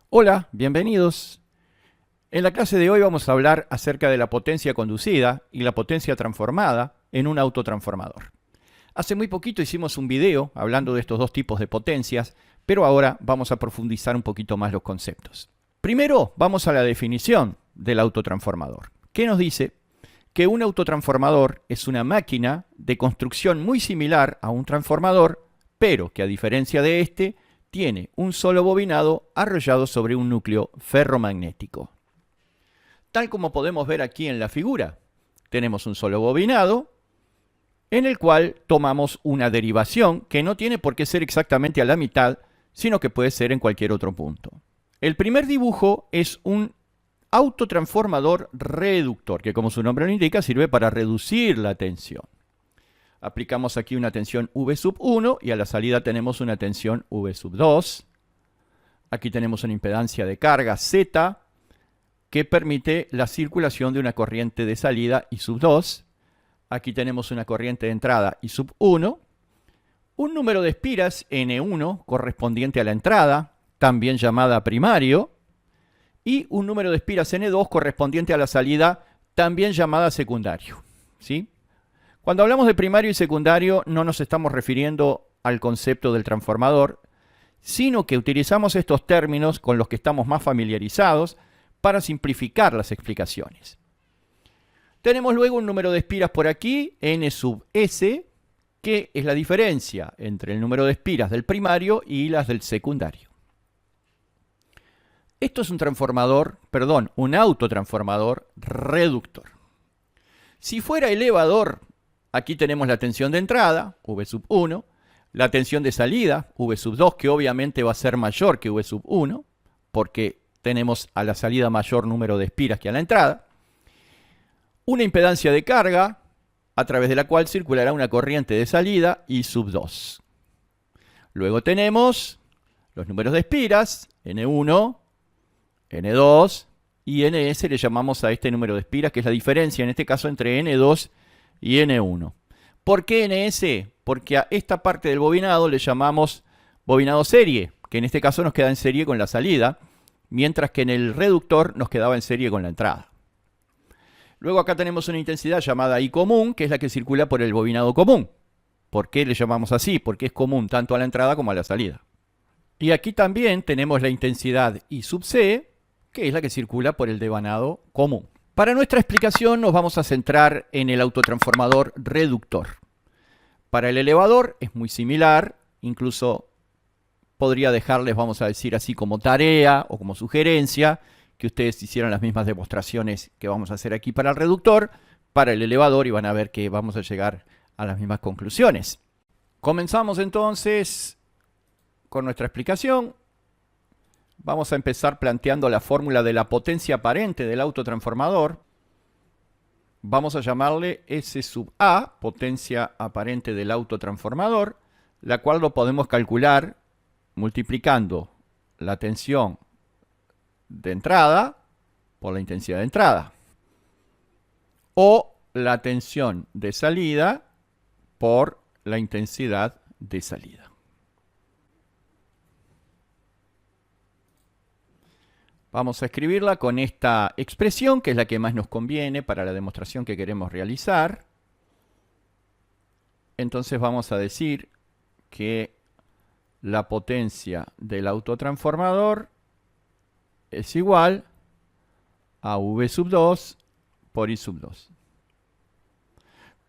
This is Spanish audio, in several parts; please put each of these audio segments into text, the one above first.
Hola, bienvenidos. En la clase de hoy vamos a hablar acerca de la potencia conducida y la potencia transformada en un autotransformador. Hace muy poquito hicimos un video hablando de estos dos tipos de potencias, pero ahora vamos a profundizar un poquito más los conceptos. Primero vamos a la definición del autotransformador. ¿Qué nos dice? Que un autotransformador es una máquina de construcción muy similar a un transformador, pero que a diferencia de este, tiene un solo bobinado arrollado sobre un núcleo ferromagnético. Tal como podemos ver aquí en la figura, tenemos un solo bobinado en el cual tomamos una derivación que no tiene por qué ser exactamente a la mitad, sino que puede ser en cualquier otro punto. El primer dibujo es un autotransformador reductor, que como su nombre lo indica, sirve para reducir la tensión. Aplicamos aquí una tensión V sub 1 y a la salida tenemos una tensión V sub 2. Aquí tenemos una impedancia de carga Z que permite la circulación de una corriente de salida I sub 2. Aquí tenemos una corriente de entrada I sub 1. Un número de espiras N1 correspondiente a la entrada, también llamada primario. Y un número de espiras N2 correspondiente a la salida, también llamada secundario. ¿Sí? Cuando hablamos de primario y secundario no nos estamos refiriendo al concepto del transformador, sino que utilizamos estos términos con los que estamos más familiarizados para simplificar las explicaciones. Tenemos luego un número de espiras por aquí, N sub S, que es la diferencia entre el número de espiras del primario y las del secundario. Esto es un autotransformador reductor. Si fuera elevador, aquí tenemos la tensión de entrada, V sub 1, la tensión de salida, V sub 2, que obviamente va a ser mayor que V sub 1, porque tenemos a la salida mayor número de espiras que a la entrada, una impedancia de carga, a través de la cual circulará una corriente de salida, I sub 2. Luego tenemos los números de espiras, N1, N2 y Ns le llamamos a este número de espiras, que es la diferencia en este caso entre N2 y N1. ¿Por qué Ns? Porque a esta parte del bobinado le llamamos bobinado serie, que en este caso nos queda en serie con la salida, mientras que en el reductor nos quedaba en serie con la entrada. Luego acá tenemos una intensidad llamada I común, que es la que circula por el bobinado común. ¿Por qué le llamamos así? Porque es común tanto a la entrada como a la salida. Y aquí también tenemos la intensidad I sub C, que es la que circula por el devanado común. Para nuestra explicación nos vamos a centrar en el autotransformador reductor. Para el elevador es muy similar, incluso podría dejarles, vamos a decir así, como tarea o como sugerencia, que ustedes hicieran las mismas demostraciones que vamos a hacer aquí para el reductor, para el elevador, y van a ver que vamos a llegar a las mismas conclusiones. Comenzamos entonces con nuestra explicación. Vamos a empezar planteando la fórmula de la potencia aparente del autotransformador. Vamos a llamarle S sub A, potencia aparente del autotransformador, la cual lo podemos calcular multiplicando la tensión de entrada por la intensidad de entrada, o la tensión de salida por la intensidad de salida. Vamos a escribirla con esta expresión, que es la que más nos conviene para la demostración que queremos realizar. Entonces vamos a decir que la potencia del autotransformador es igual a V sub 2 por I sub 2.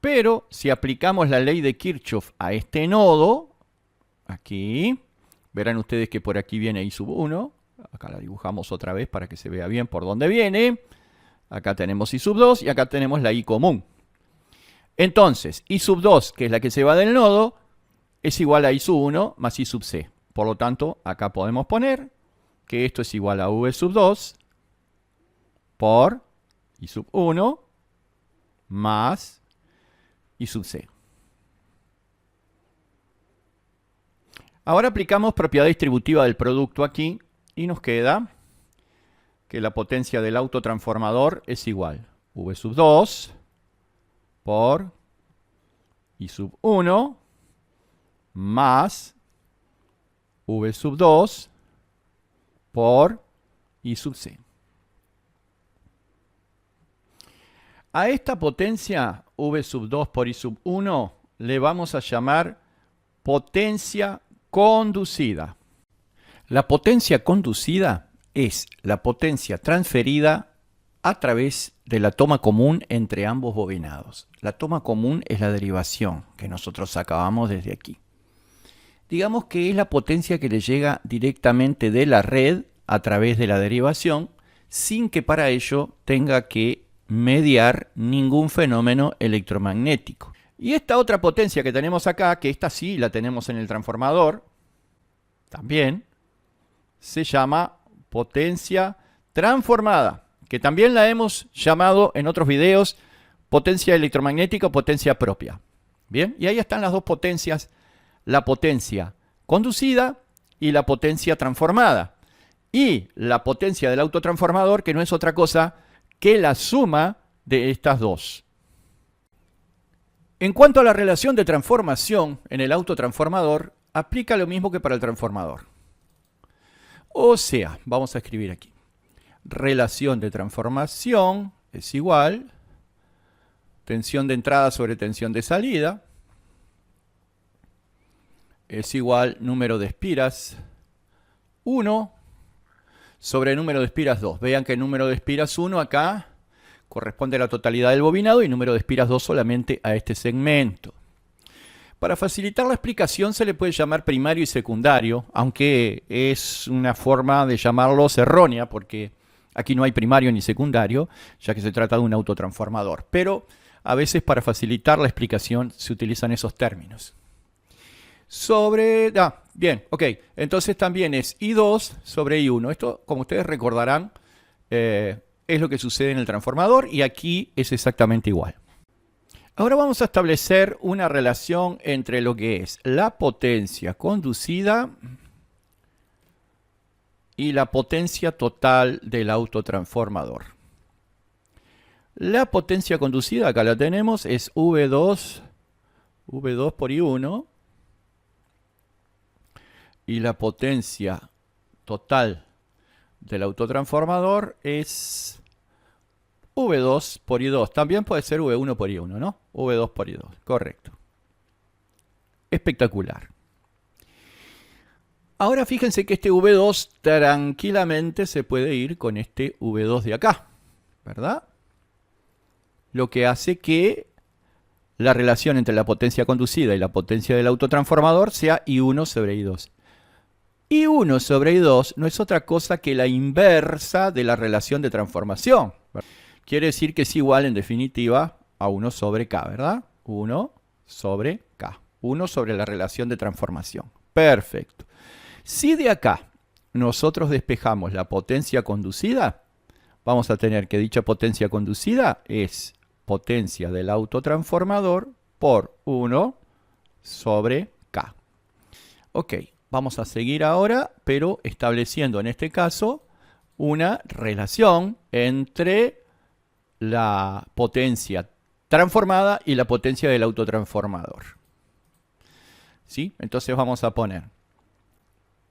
Pero si aplicamos la ley de Kirchhoff a este nodo, aquí, verán ustedes que por aquí viene I sub 1. Acá la dibujamos otra vez para que se vea bien por dónde viene. Acá tenemos I sub 2 y acá tenemos la I común. Entonces, I sub 2, que es la que se va del nodo, es igual a I sub 1 más I sub C. Por lo tanto, acá podemos poner que esto es igual a V sub 2 por I sub 1 más I sub C. Ahora aplicamos propiedad distributiva del producto aquí y nos queda que la potencia del autotransformador es igual a V sub 2 por I sub 1 más V sub 2 por I sub c. A esta potencia V sub 2 por I sub 1 le vamos a llamar potencia conducida. La potencia conducida es la potencia transferida a través de la toma común entre ambos bobinados. La toma común es la derivación que nosotros sacábamos desde aquí. Digamos que es la potencia que le llega directamente de la red a través de la derivación, sin que para ello tenga que mediar ningún fenómeno electromagnético. Y esta otra potencia que tenemos acá, que esta sí la tenemos en el transformador, también se llama potencia transformada, que también la hemos llamado en otros videos potencia electromagnética o potencia propia. Bien, y ahí están las dos potencias, la potencia conducida y la potencia transformada. Y la potencia del autotransformador, que no es otra cosa que la suma de estas dos. En cuanto a la relación de transformación en el autotransformador, aplica lo mismo que para el transformador. O sea, vamos a escribir aquí. Relación de transformación es igual tensión de entrada sobre tensión de salida. Es igual número de espiras 1 sobre número de espiras 2. Vean que el número de espiras 1 acá corresponde a la totalidad del bobinado y número de espiras 2 solamente a este segmento. Para facilitar la explicación se le puede llamar primario y secundario, aunque es una forma de llamarlos errónea porque aquí no hay primario ni secundario, ya que se trata de un autotransformador. Pero a veces para facilitar la explicación se utilizan esos términos. Bien, ok. Entonces también es I2 sobre I1. Esto, como ustedes recordarán, es lo que sucede en el transformador y aquí es exactamente igual. Ahora vamos a establecer una relación entre lo que es la potencia conducida y la potencia total del autotransformador. La potencia conducida, acá la tenemos, es V2 por I1. Y la potencia total del autotransformador es V2 por I2. También puede ser V1 por I1, ¿no? V2 por I2, correcto. Espectacular. Ahora fíjense que este V2 tranquilamente se puede ir con este V2 de acá, ¿verdad? Lo que hace que la relación entre la potencia conducida y la potencia del autotransformador sea I1 sobre I2. I1 sobre I2 no es otra cosa que la inversa de la relación de transformación. Quiere decir que es igual, en definitiva, a 1 sobre K, ¿verdad? 1 sobre K. 1 sobre la relación de transformación. Perfecto. Si de acá nosotros despejamos la potencia conducida, vamos a tener que dicha potencia conducida es potencia del autotransformador por 1 sobre K. Ok. Vamos a seguir ahora, pero estableciendo en este caso una relación entre la potencia transformada y la potencia del autotransformador. ¿Sí? Entonces vamos a poner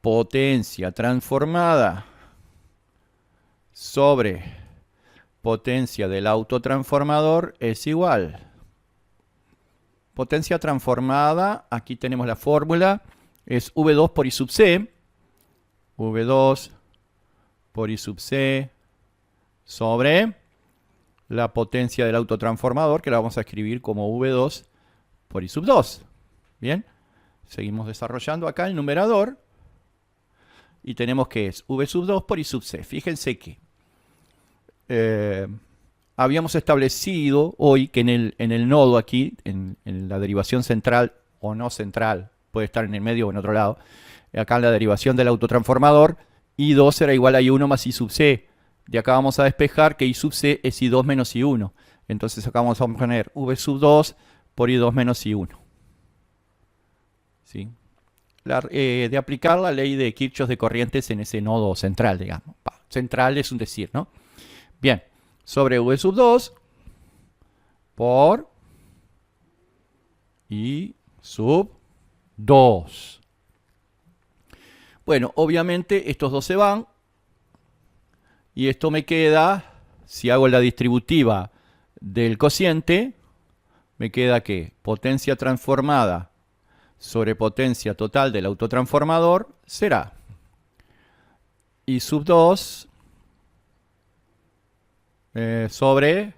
potencia transformada sobre potencia del autotransformador es igual. Potencia transformada, aquí tenemos la fórmula. Es V2 por I sub C, V2 por I sub C sobre la potencia del autotransformador, que la vamos a escribir como V2 por I sub 2. Bien, seguimos desarrollando acá el numerador y tenemos que es V sub 2 por I sub C. Fíjense que habíamos establecido hoy que en el nodo aquí, en la derivación central o no central, puede estar en el medio o en otro lado. Acá en la derivación del autotransformador, I2 será igual a I1 más I sub C. De acá vamos a despejar que I sub C es I2 menos I1. Entonces acá vamos a poner V sub 2 por I2 menos I1. ¿Sí? De aplicar la ley de Kirchhoff de corrientes en ese nodo central, digamos. Central es un decir, ¿no? Bien, sobre V sub 2 por I sub 2. Bueno, obviamente estos dos se van. Y esto me queda, si hago la distributiva del cociente, me queda que potencia transformada sobre potencia total del autotransformador será I sub 2 sobre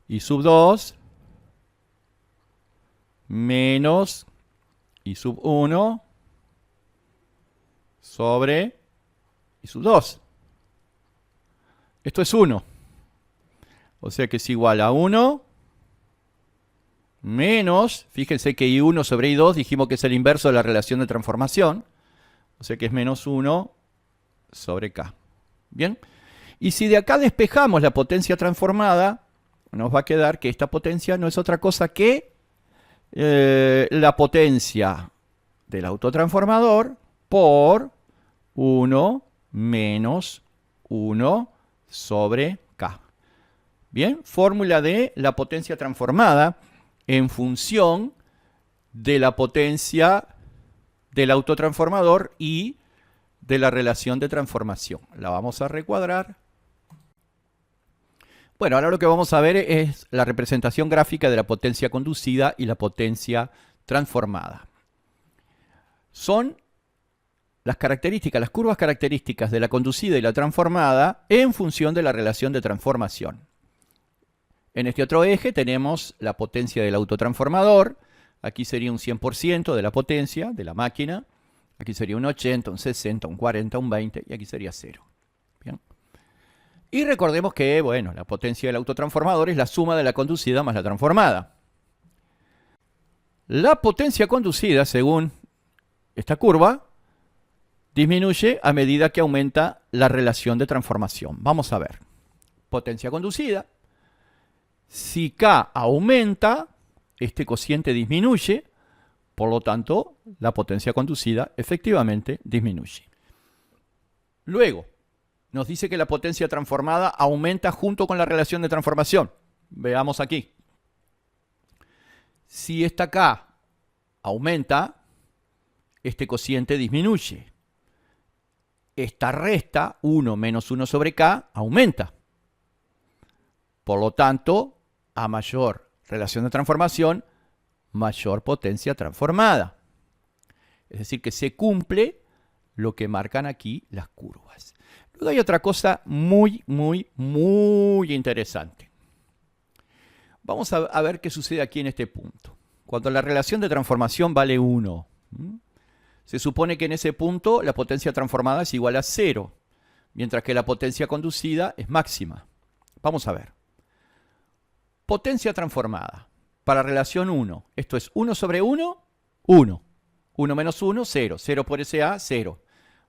I sub 2 menos I sub 1 sobre I sub 2. Esto es 1. O sea que es igual a 1 menos, fíjense que I1 sobre I2 dijimos que es el inverso de la relación de transformación. O sea que es menos 1 sobre K. ¿Bien? Y si de acá despejamos la potencia transformada, nos va a quedar que esta potencia no es otra cosa que la potencia del autotransformador por 1 menos 1 sobre K. Bien, fórmula de la potencia transformada en función de la potencia del autotransformador y de la relación de transformación. La vamos a recuadrar. Bueno, ahora lo que vamos a ver es la representación gráfica de la potencia conducida y la potencia transformada. Son las características, las curvas características de la conducida y la transformada en función de la relación de transformación. En este otro eje tenemos la potencia del autotransformador. Aquí sería un 100% de la potencia de la máquina. Aquí sería un 80, un 60, un 40, un 20 y aquí sería 0. Bien. Y recordemos que, bueno, la potencia del autotransformador es la suma de la conducida más la transformada. La potencia conducida, según esta curva, disminuye a medida que aumenta la relación de transformación. Vamos a ver. Potencia conducida. Si K aumenta, este cociente disminuye, por lo tanto, la potencia conducida efectivamente disminuye. Luego, nos dice que la potencia transformada aumenta junto con la relación de transformación. Veamos aquí. Si esta K aumenta, este cociente disminuye. Esta resta, 1 menos 1 sobre K, aumenta. Por lo tanto, a mayor relación de transformación, mayor potencia transformada. Es decir, que se cumple lo que marcan aquí las curvas. Luego hay otra cosa muy interesante. Vamos a ver qué sucede aquí en este punto. Cuando la relación de transformación vale 1, se supone que en ese punto la potencia transformada es igual a 0, mientras que la potencia conducida es máxima. Vamos a ver. Potencia transformada. Para relación 1, esto es 1 sobre 1, 1. 1 menos 1, 0. 0 por SA, 0.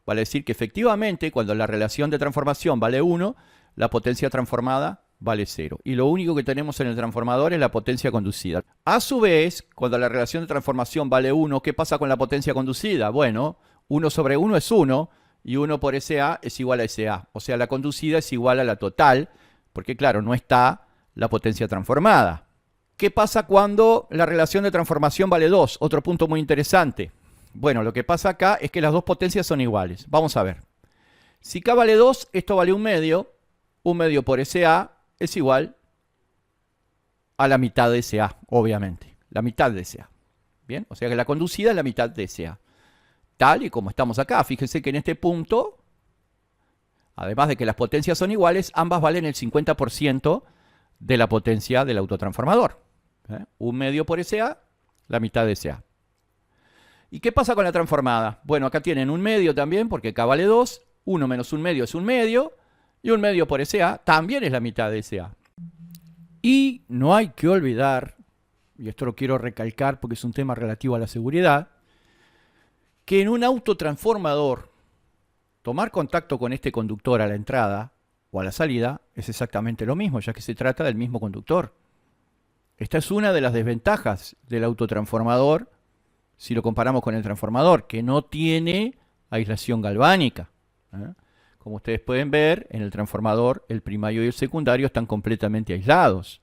Vale decir que efectivamente, cuando la relación de transformación vale 1, la potencia transformada vale 0. Y lo único que tenemos en el transformador es la potencia conducida. A su vez, cuando la relación de transformación vale 1, ¿qué pasa con la potencia conducida? Bueno, 1 sobre 1 es 1 y 1 por SA es igual a SA. O sea, la conducida es igual a la total, porque claro, no está la potencia transformada. ¿Qué pasa cuando la relación de transformación vale 2? Otro punto muy interesante. Bueno, lo que pasa acá es que las dos potencias son iguales. Vamos a ver. Si K vale 2, esto vale 1 medio por SA es igual a la mitad de SA, obviamente. La mitad de SA. Bien, o sea que la conducida es la mitad de SA. Tal y como estamos acá. Fíjense que en este punto, además de que las potencias son iguales, ambas valen el 50% de la potencia del autotransformador. 1 medio por SA, la mitad de SA. ¿Y qué pasa con la transformada? Bueno, acá tienen 1 medio también, porque K vale 2. 1 menos 1 medio es 1 medio. Y 1 medio por SA también es la mitad de SA. Y no hay que olvidar, y esto lo quiero recalcar porque es un tema relativo a la seguridad, que en un autotransformador, tomar contacto con este conductor a la entrada o a la salida es exactamente lo mismo, ya que se trata del mismo conductor. Esta es una de las desventajas del autotransformador si lo comparamos con el transformador, que no tiene aislación galvánica. Como ustedes pueden ver, en el transformador el primario y el secundario están completamente aislados.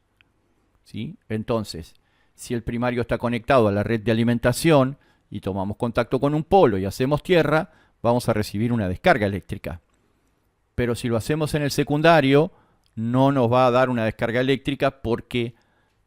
¿Sí? Entonces, si el primario está conectado a la red de alimentación y tomamos contacto con un polo y hacemos tierra, vamos a recibir una descarga eléctrica. pero si lo hacemos en el secundario, no nos va a dar una descarga eléctrica porque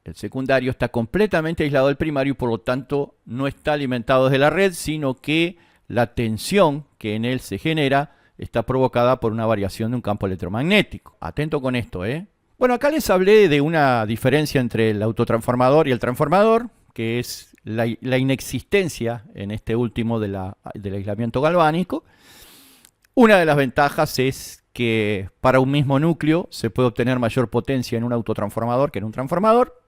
el secundario está completamente aislado del primario y por lo tanto no está alimentado desde la red, sino que la tensión que en él se genera está provocada por una variación de un campo electromagnético. Atento con esto, ¿eh? Bueno, acá les hablé de una diferencia entre el autotransformador y el transformador, que es la inexistencia en este último del aislamiento galvánico. Una de las ventajas es que para un mismo núcleo se puede obtener mayor potencia en un autotransformador que en un transformador.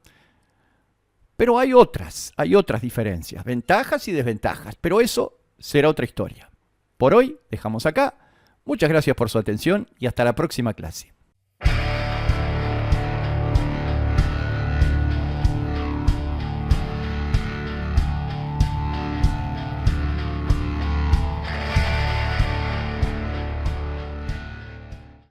Pero hay otras diferencias, ventajas y desventajas, pero eso será otra historia. Por hoy dejamos acá. Muchas gracias por su atención y hasta la próxima clase.